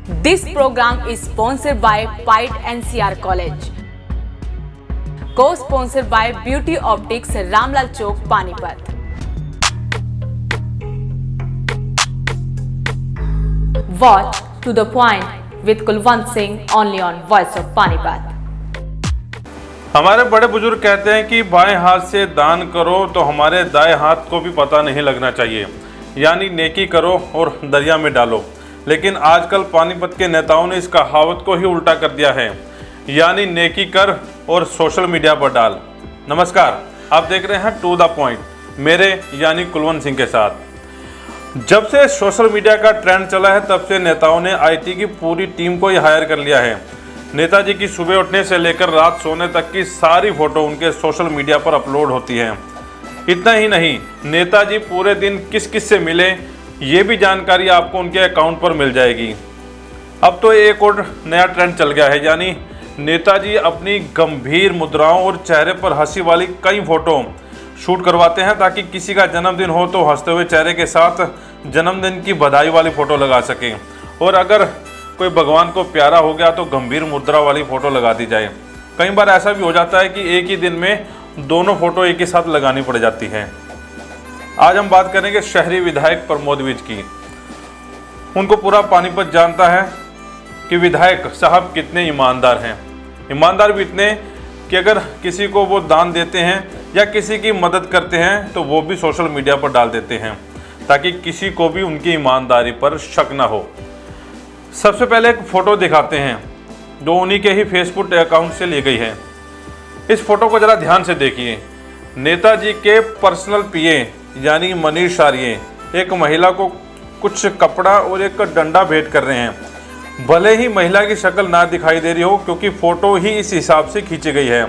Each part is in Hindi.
This program is sponsored by Pite NCR College. Co-sponsored by Beauty Optics, Ramlal Chowk, Panipat. Watch to the point with Kulwant Singh only on Voice of Panipat. हमारे बड़े बुजुर्ग कहते हैं कि बाएं हाथ से दान करो तो हमारे दाएं हाथ को भी पता नहीं लगना चाहिए, यानी नेकी करो और दरिया में डालो। लेकिन आजकल पानीपत के नेताओं ने इस कहावत को ही उल्टा कर दिया है, यानी नेकी कर और सोशल मीडिया पर डाल। नमस्कार, आप देख रहे हैं टू द पॉइंट, मेरे यानी कुलवंत सिंह के साथ। जब से सोशल मीडिया का ट्रेंड चला है तब से नेताओं ने आईटी की पूरी टीम को ही हायर कर लिया है। नेताजी की सुबह उठने से लेकर रात सोने तक की सारी फोटो उनके सोशल मीडिया पर अपलोड होती है। इतना ही नहीं, नेताजी पूरे दिन किस किस से मिले ये भी जानकारी आपको उनके अकाउंट पर मिल जाएगी। अब तो एक और नया ट्रेंड चल गया है, यानी नेताजी अपनी गंभीर मुद्राओं और चेहरे पर हंसी वाली कई फोटो शूट करवाते हैं ताकि किसी का जन्मदिन हो तो हंसते हुए चेहरे के साथ जन्मदिन की बधाई वाली फ़ोटो लगा सकें, और अगर कोई भगवान को प्यारा हो गया तो गंभीर मुद्रा वाली फ़ोटो लगा दी जाए। कई बार ऐसा भी हो जाता है कि एक ही दिन में दोनों फ़ोटो एक ही साथ लगानी पड़ जाती है। आज हम बात करेंगे शहरी विधायक प्रमोद विज की। उनको पूरा पानीपत जानता है कि विधायक साहब कितने ईमानदार हैं। ईमानदार भी इतने कि अगर किसी को वो दान देते हैं या किसी की मदद करते हैं तो वो भी सोशल मीडिया पर डाल देते हैं ताकि किसी को भी उनकी ईमानदारी पर शक ना हो। सबसे पहले एक फ़ोटो दिखाते हैं जो उन्हीं के ही फेसबुक अकाउंट से ली गई है। इस फोटो को ज़रा ध्यान से देखिए। नेताजी के पर्सनल पीए यानी मनीष आर्य एक महिला को कुछ कपड़ा और एक डंडा भेंट कर रहे हैं। भले ही महिला की शक्ल ना दिखाई दे रही हो क्योंकि फ़ोटो ही इस हिसाब से खींची गई है।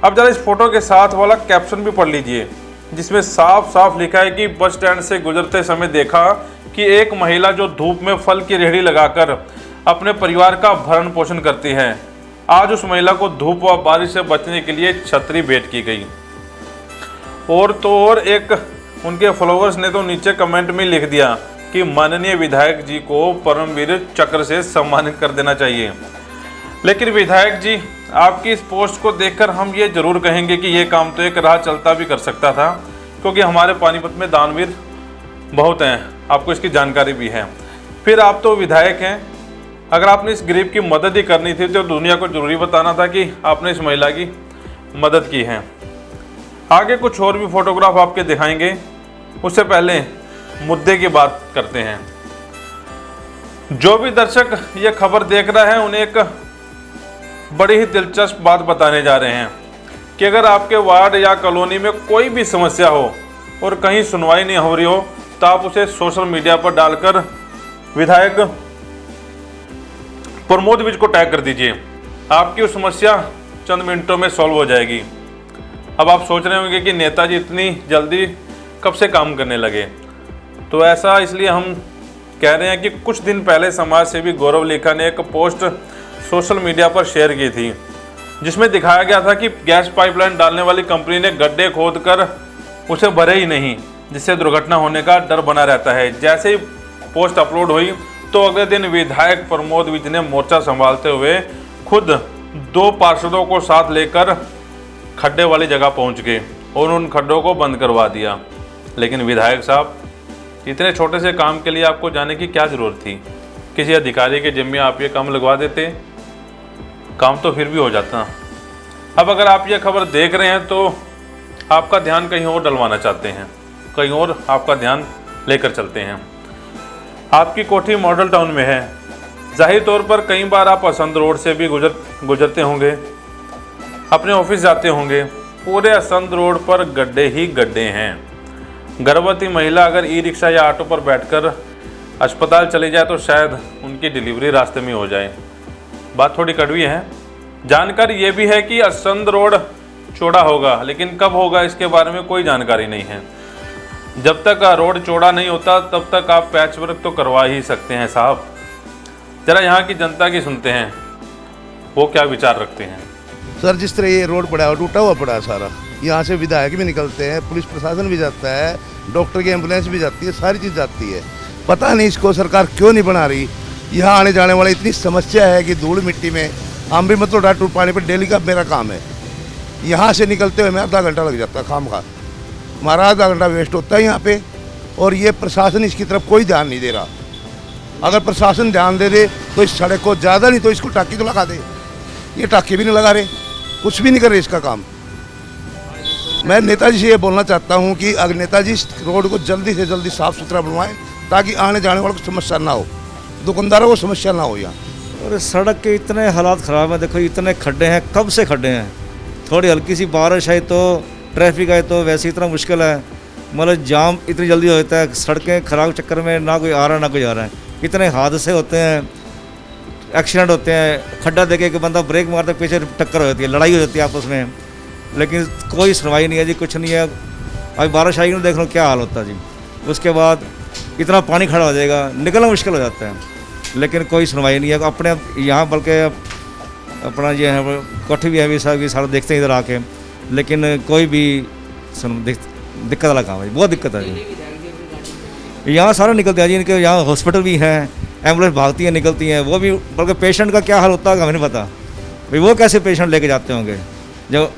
अब ज़रा इस फोटो के साथ वाला कैप्शन भी पढ़ लीजिए, जिसमें साफ साफ लिखा है कि बस स्टैंड से गुजरते समय देखा कि एक महिला जो धूप में फल की रेहड़ी लगाकर अपने परिवार का भरण पोषण करती है, आज उस महिला को धूप व बारिश से बचने के लिए छतरी भेंट की गई। और तो और एक उनके फॉलोअर्स ने तो नीचे कमेंट में लिख दिया कि माननीय विधायक जी को परमवीर चक्र से सम्मानित कर देना चाहिए। लेकिन विधायक जी, आपकी इस पोस्ट को देखकर हम ये जरूर कहेंगे कि ये काम तो एक राह चलता भी कर सकता था, क्योंकि हमारे पानीपत में दानवीर बहुत हैं, आपको इसकी जानकारी भी है। फिर आप तो विधायक हैं, अगर आपने इस गरीब की मदद ही करनी थी तो दुनिया को जरूरी बताना था कि आपने इस महिला की मदद की है। आगे कुछ और भी फोटोग्राफ आपके दिखाएंगे, उससे पहले मुद्दे की बात करते हैं। जो भी दर्शक ये खबर देख रहा है उन्हें एक बड़ी ही दिलचस्प बात बताने जा रहे हैं कि अगर आपके वार्ड या कॉलोनी में कोई भी समस्या हो और कहीं सुनवाई नहीं हो रही हो तो आप उसे सोशल मीडिया पर डालकर विधायक प्रमोद विज को टैग कर दीजिए। आपकी वो समस्या चंद मिनटों में सॉल्व हो जाएगी। अब आप सोच रहे होंगे कि नेताजी इतनी जल्दी कब से काम करने लगे, तो ऐसा इसलिए हम कह रहे हैं कि कुछ दिन पहले समाज सेवी गौरव लेखा ने एक पोस्ट सोशल मीडिया पर शेयर की थी, जिसमें दिखाया गया था कि गैस पाइपलाइन डालने वाली कंपनी ने गड्ढे खोदकर उसे भरे ही नहीं, जिससे दुर्घटना होने का डर बना रहता है। जैसे ही पोस्ट अपलोड हुई तो अगले दिन विधायक प्रमोद विज ने मोर्चा संभालते हुए खुद 2 पार्षदों को साथ लेकर खड्डे वाली जगह पहुंच गए और उन खड्डों को बंद करवा दिया। लेकिन विधायक साहब, इतने छोटे से काम के लिए आपको जाने की क्या ज़रूरत थी? किसी अधिकारी के जिम्मे आप ये काम लगवा देते, काम तो फिर भी हो जाता। अब अगर आप ये खबर देख रहे हैं तो आपका ध्यान कहीं और डलवाना चाहते हैं, कहीं और आपका ध्यान लेकर चलते हैं। आपकी कोठी मॉडल टाउन में है। जाहिर तौर पर कई बार आप असंध रोड से भी गुजरते होंगे, अपने ऑफिस जाते होंगे। पूरे असंध रोड पर गड्ढे ही गड्ढे हैं। गर्भवती महिला अगर ई रिक्शा या ऑटो पर बैठकर अस्पताल चली जाए तो शायद उनकी डिलीवरी रास्ते में हो जाए। बात थोड़ी कड़वी है। जानकारी ये भी है कि असंध रोड चौड़ा होगा, लेकिन कब होगा इसके बारे में कोई जानकारी नहीं है। जब तक रोड चौड़ा नहीं होता तब तक आप पैच वर्क तो करवा ही सकते हैं साहब। जरा यहाँ की जनता की सुनते हैं, वो क्या विचार रखते हैं। सर, जिस तरह ये रोड पड़ा है टूटा हुआ पड़ा है सारा, यहाँ से विधायक भी निकलते हैं, पुलिस प्रशासन भी जाता है, डॉक्टर की एम्बुलेंस भी जाती है, सारी चीज़ जाती है। पता नहीं इसको सरकार क्यों नहीं बना रही। यहाँ आने जाने वाले इतनी समस्या है कि धूल मिट्टी में हम भी मतलब टूट पानी पर डेली का मेरा काम है। यहाँ से निकलते हुए मैं आधा घंटा लग जाता काम का, हमारा आधा घंटा वेस्ट होता है यहाँ पे। और ये प्रशासन इसकी तरफ कोई ध्यान नहीं दे रहा। अगर प्रशासन ध्यान दे दे तो इस सड़क को ज़्यादा नहीं तो इसको टाँकी तो लगा दे। ये टाँकी भी नहीं लगा रहे, कुछ भी नहीं कर रहे इसका काम। मैं नेताजी से ये बोलना चाहता हूँ कि अगर नेताजी इस रोड को जल्दी से जल्दी साफ़ सुथरा बनवाएं ताकि आने जाने वालों को समस्या ना हो, दुकानदारों को समस्या ना हो यहाँ। और सड़क के इतने हालात ख़राब हैं, देखो इतने खड्डे हैं, कब से खड्डे हैं। थोड़ी हल्की सी बारिश है तो ट्रैफिक है तो वैसे इतना मुश्किल है, मतलब जाम इतनी जल्दी हो जाता है। सड़कें ख़राब चक्कर में ना कोई आ रहा है ना कोई जा रहा है, इतने हादसे होते हैं, एक्सीडेंट होते हैं। खड्डा देके एक बंदा ब्रेक मारता है, पीछे टक्कर हो जाती है, लड़ाई हो जाती है आपस में, लेकिन कोई सुनवाई नहीं है जी, कुछ नहीं है। अभी बारिश आएगी ना, देख लो क्या हाल होता है जी। उसके बाद इतना पानी खड़ा हो जाएगा, निकलना मुश्किल हो जाता है, लेकिन कोई सुनवाई नहीं है। अपने यहाँ बल्कि अपना ये है कोठी भी है भी सारा देखते हैं इधर आके, लेकिन कोई भी दिक्कत वाला काम है, बहुत दिक्कत है जी। यहाँ सारा निकलते हैं जी, इनके यहाँ हॉस्पिटल भी हैं, एम्बुलेंस भागती हैं निकलती हैं, वो भी बल्कि पेशेंट का क्या हाल होता है हमें नहीं पता भाई, वो कैसे पेशेंट लेके जाते होंगे जो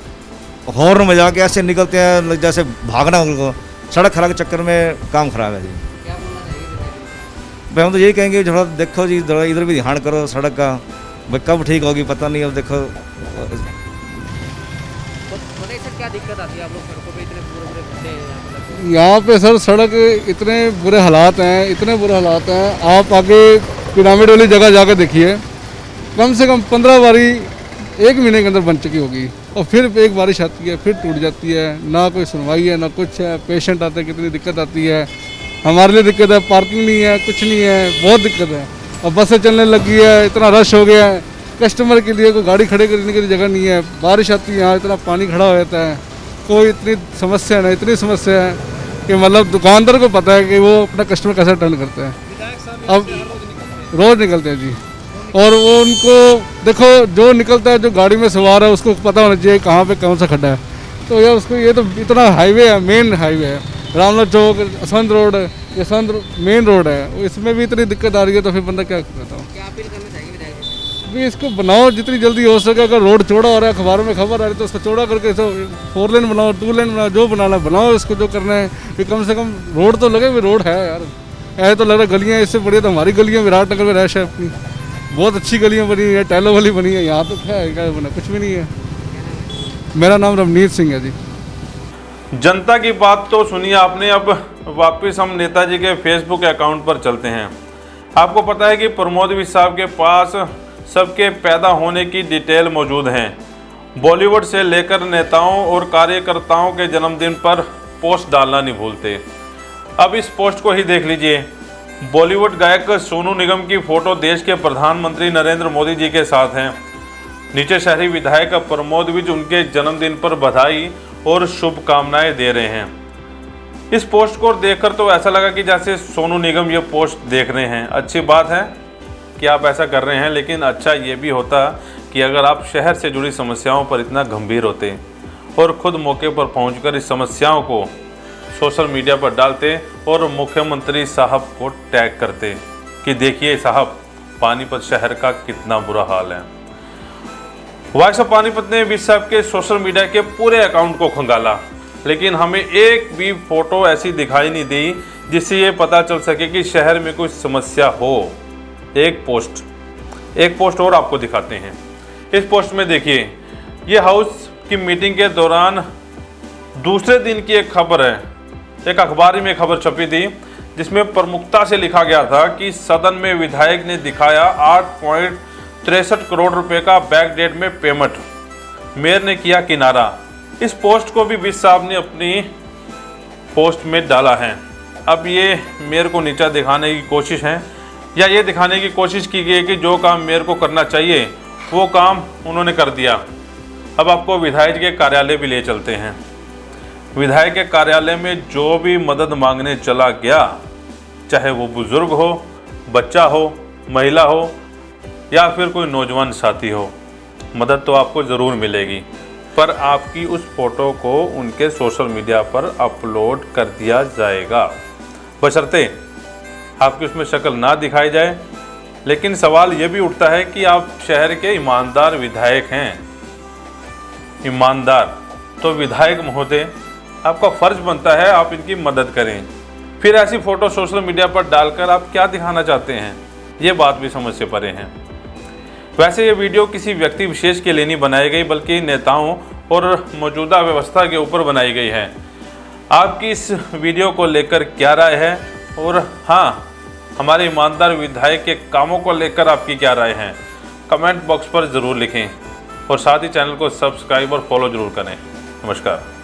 हॉर्न में जाके ऐसे निकलते हैं जैसे भागना उनको। सड़क खराब के चक्कर में काम खराब है जी। भाई हम तो यही कहेंगे थोड़ा देखो जी, थोड़ा इधर भी ध्यान करो सड़क का, भाई कब ठीक होगी पता नहीं। अब देखो क्या दिक्कत आती है आप लोग सड़कों पे, इतने बुरे खड्डे हैं यहाँ पे सर। सड़क इतने बुरे हालात हैं, इतने बुरे हालात हैं। आप आगे पिरामिड वाली जगह जाकर देखिए, कम से कम 15 बारी 1 महीने के अंदर बन चुकी होगी, और फिर एक बारिश आती है फिर टूट जाती है। ना कोई सुनवाई है ना कुछ है। पेशेंट आते हैं, कितनी दिक्कत आती है। हमारे लिए दिक्कत है, पार्किंग नहीं है, कुछ नहीं है, बहुत दिक्कत है। और बसें चलने लगी है, इतना रश हो गया है, कस्टमर के लिए कोई गाड़ी खड़े करने की जगह नहीं है। बारिश आती है, यहाँ इतना पानी खड़ा हो जाता है, कोई इतनी समस्या नहीं, इतनी समस्या है कि मतलब दुकानदार को पता है कि वो अपना कस्टमर कैसे टर्न करते हैं। अब रोज़ निकलते हैं जी, और वो उनको देखो जो निकलता है, जो गाड़ी में सवार है उसको पता होना चाहिए कहाँ पे कौन सा खड्डा है। तो यार उसको, ये तो इतना हाईवे है, मेन हाईवे है, Ramnath Chowk, Yashwant road, Yashwant main road है, इसमें भी इतनी दिक्कत आ रही है, तो फिर बंदा क्या करता हूँ। क्या अपील करना चाहिए विधायक जी? भी इसको बनाओ जितनी जल्दी हो सके। अगर रोड चौड़ा हो रहा है, अखबारों में खबर आ रही है, तो उसको चौड़ा करके 4 लेन बनाओ, 2 लेन बनाओ, जो बनाना बनाओ, इसको जो करना है। फिर कम से कम रोड तो लगे, भी रोड है यार। ऐसे तो लग रहा है गलियाँ इससे बढ़िया तो हमारी गलियाँ विराटनगर में रैश है अपनी, बहुत अच्छी गलियाँ बनी है, टाइलों वाली बनी है। यहाँ तो क्या बना, कुछ भी नहीं है। मेरा नाम रवनीत सिंह है जी। जनता की बात तो सुनिए आपने। अब वापस हम नेताजी के फेसबुक अकाउंट पर चलते हैं। आपको पता है कि प्रमोद विज साहब के पास सबके पैदा होने की डिटेल मौजूद हैं। बॉलीवुड से लेकर नेताओं और कार्यकर्ताओं के जन्मदिन पर पोस्ट डालना नहीं भूलते। अब इस पोस्ट को ही देख लीजिए। बॉलीवुड गायक सोनू निगम की फ़ोटो देश के प्रधानमंत्री नरेंद्र मोदी जी के साथ हैं। नीचे शहरी विधायक प्रमोद विज उनके जन्मदिन पर बधाई और शुभकामनाएं दे रहे हैं। इस पोस्ट को देखकर तो ऐसा लगा कि जैसे सोनू निगम ये पोस्ट देख रहे हैं। अच्छी बात है कि आप ऐसा कर रहे हैं, लेकिन अच्छा ये भी होता कि अगर आप शहर से जुड़ी समस्याओं पर इतना गंभीर होते और ख़ुद मौके पर पहुंचकर इस समस्याओं को सोशल मीडिया पर डालते और मुख्यमंत्री साहब को टैग करते कि देखिए साहब, पानीपत शहर का कितना बुरा हाल है। वॉइस ऑफ पानीपत ने विज साहब के सोशल मीडिया के पूरे अकाउंट को खंगाला, लेकिन हमें एक भी फ़ोटो ऐसी दिखाई नहीं दी जिससे ये पता चल सके कि शहर में कुछ समस्या हो। एक पोस्ट और आपको दिखाते हैं। इस पोस्ट में देखिए, ये हाउस की मीटिंग के दौरान दूसरे दिन की एक खबर है। एक अखबार में खबर छपी थी जिसमें प्रमुखता से लिखा गया था कि सदन में विधायक ने दिखाया 8.63 करोड़ रुपए का बैकडेट में पेमेंट, मेयर ने किया किनारा। इस पोस्ट को भी विज साहब ने अपनी पोस्ट में डाला है। अब ये मेयर को नीचा दिखाने की कोशिश है, या ये दिखाने की कोशिश की गई कि जो काम मेयर को करना चाहिए वो काम उन्होंने कर दिया। अब आपको विधायक के कार्यालय भी ले चलते हैं। विधायक के कार्यालय में जो भी मदद मांगने चला गया, चाहे वो बुजुर्ग हो, बच्चा हो, महिला हो या फिर कोई नौजवान साथी हो, मदद तो आपको ज़रूर मिलेगी, पर आपकी उस फोटो को उनके सोशल मीडिया पर अपलोड कर दिया जाएगा, बशर्ते आपकी उसमें शक्ल ना दिखाई जाए लेकिन सवाल ये भी उठता है कि आप शहर के ईमानदार विधायक हैं, ईमानदार, तो विधायक महोदय आपका फर्ज बनता है आप इनकी मदद करें। फिर ऐसी फ़ोटो सोशल मीडिया पर डालकर आप क्या दिखाना चाहते हैं, ये बात भी समझ से परे हैं। वैसे ये वीडियो किसी व्यक्ति विशेष के लिए नहीं बनाई गई, बल्कि नेताओं और मौजूदा व्यवस्था के ऊपर बनाई गई है। आपकी इस वीडियो को लेकर क्या राय है, और हाँ, हमारे ईमानदार विधायक के कामों को लेकर आपकी क्या राय है, कमेंट बॉक्स पर ज़रूर लिखें और साथ ही चैनल को सब्सक्राइब और फॉलो ज़रूर करें। नमस्कार।